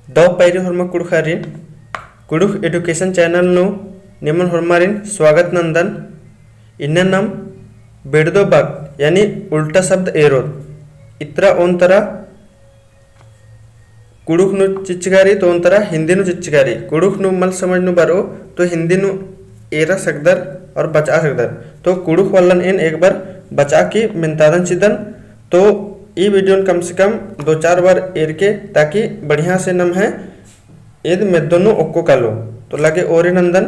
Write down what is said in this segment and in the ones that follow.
दाव पैरी हरमा Kurukh हारिन Kurukh education channel नु निमन हरमारिन स्वागत नंदन इन्ना नाम बेड़दो बाग यानी उल्टा शब्द एरोद इतरा ओंतरा कुड़ुख नु चिच्चगारी तो ओंतरा हिंदी नु चिच्चगारी कुड़ुख नु मल समझ नु बारो तो हिंदी नु एरा सकदर और बचा सकदर तो कुड़ुख वालन इन एक बार बचा की मिनतादन चिदन तो ये वीडियो कम से कम 2-4 बार एर के ताकि बढ़िया से नम है ईद में दोनों ओक्को कालो तो लगे ओरे नंदन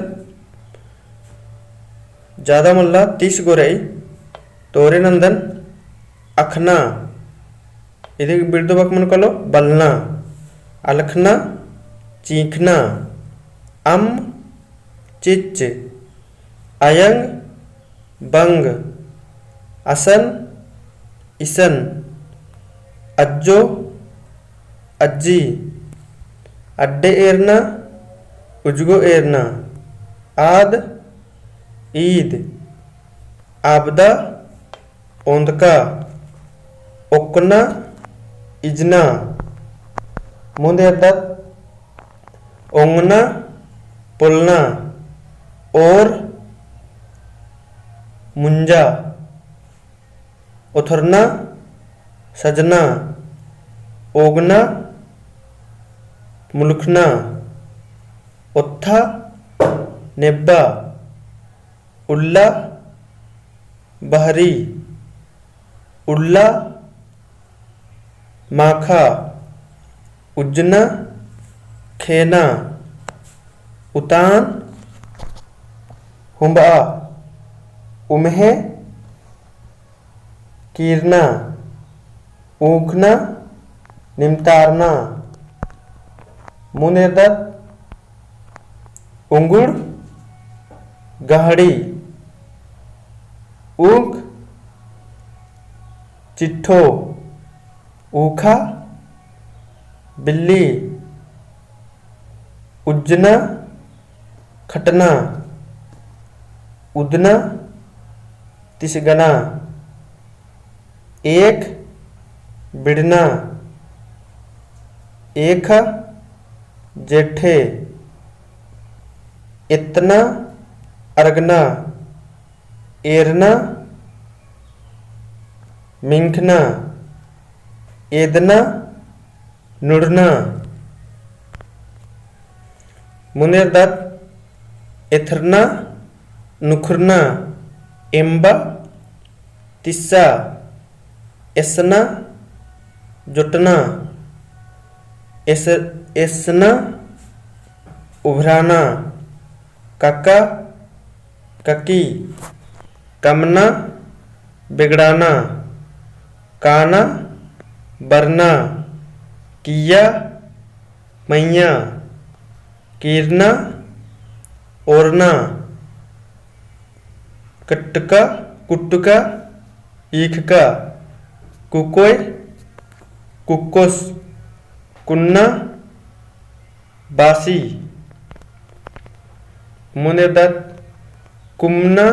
ज़्यादा मुल्ला 30 गोरई तो ओरे नंदन अखना इधर बिरदो बक मन कलो बलना अलखना चीखना अम चिच अयंग बंग असन इसन अज्जो अज्जी अड्डे एरना उजगो एरना आद ईद आपदा ओंदका ओकना इजना मुंदे अद्दत ओंगना पुलना और मुंजा उथरना सजना ओगना मुलखना उत्था नेब्बा उल्ला बहरी उल्ला माखा उज्जना खेना उतान हुंबा उम्हे कीरना ऊखना निमतारना मुनेदत उंगुड़ गहड़ी ऊख चिट्ठो ऊखा बिल्ली उज्जना खटना उदना तिसगना एक बिड़ना एक जेठे इतना अर्गना एरना मिंखना एदना नुड़ना मुनेरदत एथरना नुखरना एम्बा तिस्सा एसना जुटना एसना उभराना काका ककी कमना बिगड़ाना काना बरना किया मैया कीरना ओरना कट्टका कुट्टका ईखका कुकोय कुक्कोस कुन्ना बासी मुनेदत कुमना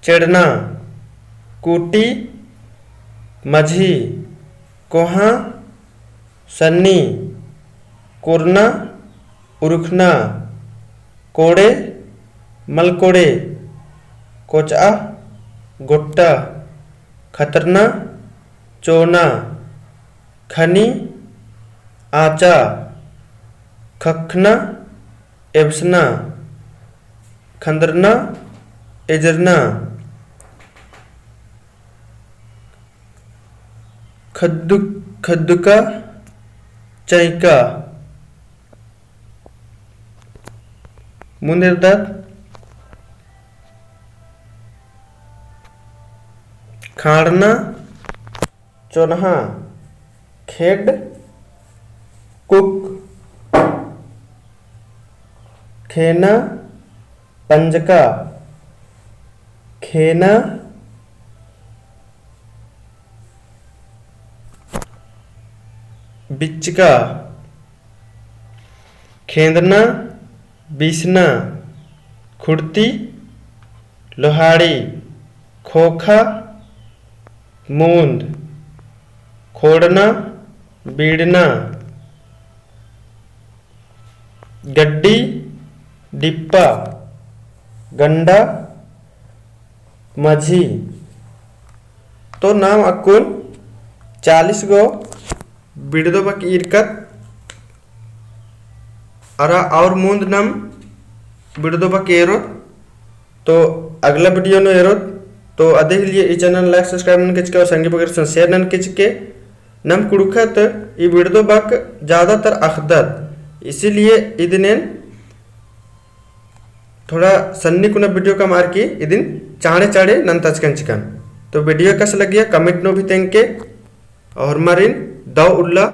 चढ़ना कूटी मझी कोहा सन्नी कुरना उरुखना कोड़े मलकोड़े कोचा गुट्टा खतरना चोना खनी आचा खखना एब्सना खंदरना एजरना खद्दुका चैका मुनेरदत खाड़ना चोनहा खेड कुक खेना पंजका खेना बिचका खेंदना बीसना खुड़ती लोहाड़ी खोखा मूंद खोड़ना बीड़ना गड्डी डिप्पा गंडा माझी। तो नाम अक्कुल 40 गो बिड़दोबक इरकत अरा और मूंद नम बिड़दोबक एरोत। तो अगला वीडियो नो एरोत तो अधिक लिए ई चैनल लाइक सब्सक्राइब नन किचके और संगी बगर शेयर नन किचके नम कुड़ुखत ई बिड़दोबक ज़्यादातर अखदत इसीलिए इदिनेन थोड़ा सन्नी कुना वीडियो का मार की इदिन चाड़े चाड़े नन तचकन चिकन। तो वीडियो कैसा लगिया कमेंट नो भी तेंके और मारिन दाव उल्ला।